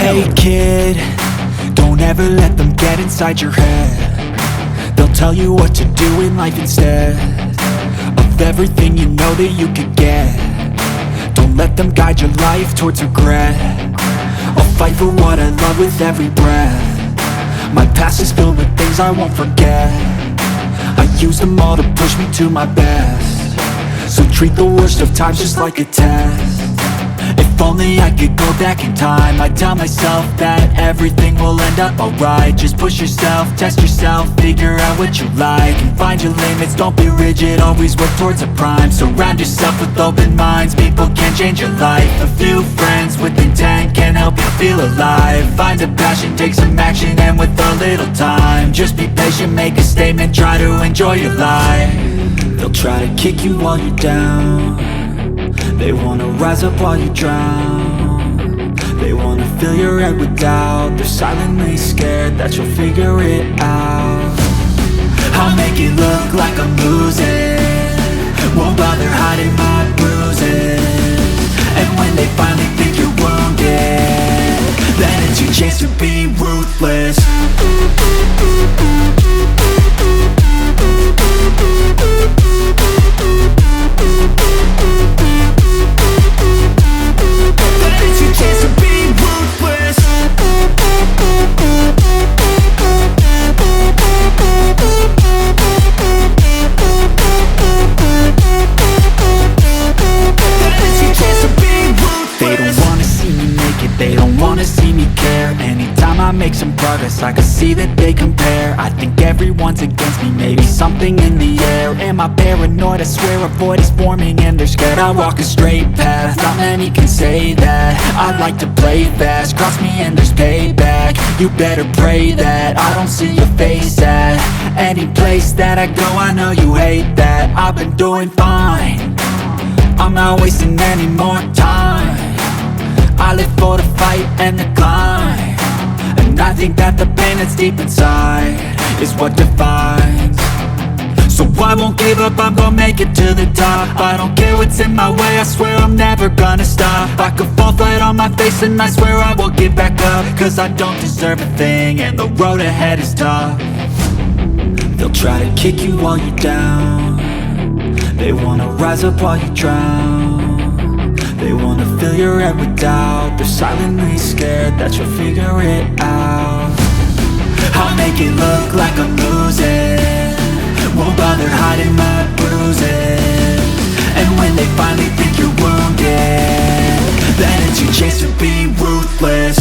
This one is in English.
Hey kid, don't ever let them get inside your head. They'll tell you what to do in life instead of everything you know that you could get. Don't let them guide your life towards regret. I'll fight for what I love with every breath. My past is filled with things I won't forget. I use them all to push me to my best. So treat the worst of times just like a test. If only I could go back in time, I'd tell myself that everything will end up alright. Just push yourself, test yourself, figure out what you like, and find your limits, don't be rigid, always work towards a prime. Surround yourself with open minds, people can change your life. A few friends with intent can help you feel alive. Find a passion, take some action, and with a little time, just be patient, make a statement, try to enjoy your life. They'll try to kick you while you're down. They wanna rise up while you drown. They wanna fill your head with doubt. They're silently scared that you'll figure it out. I'll make it look like I'm losing, won't bother hiding my bruises. And when they finally think you're wounded, then it's your chance to be ruthless. They don't wanna see me care. Anytime I make some progress, I can see that they compare. I think everyone's against me, maybe something in the air. Am I paranoid? I swear a void is forming and they're scared I walk a straight path. Not many can say that. I like to play fast, cross me and there's payback. You better pray that I don't see your face at any place that I go. I know you hate that. I've been doing fine, I'm not wasting any more time. I live for the fight and the climb, and I think that the pain that's deep inside is what defines. So I won't give up, I'm gonna make it to the top. I don't care what's in my way, I swear I'm never gonna stop. I could fall flat on my face and I swear I will get back up, cause I don't deserve a thing and the road ahead is tough. They'll try to kick you while you're down. They wanna rise up while you drown. They wanna fill your head with doubt. They're silently scared that you'll figure it out. I'll make it look like I'm losing, won't bother hiding my bruises. And when they finally think you're wounded, then it's your chance to be ruthless.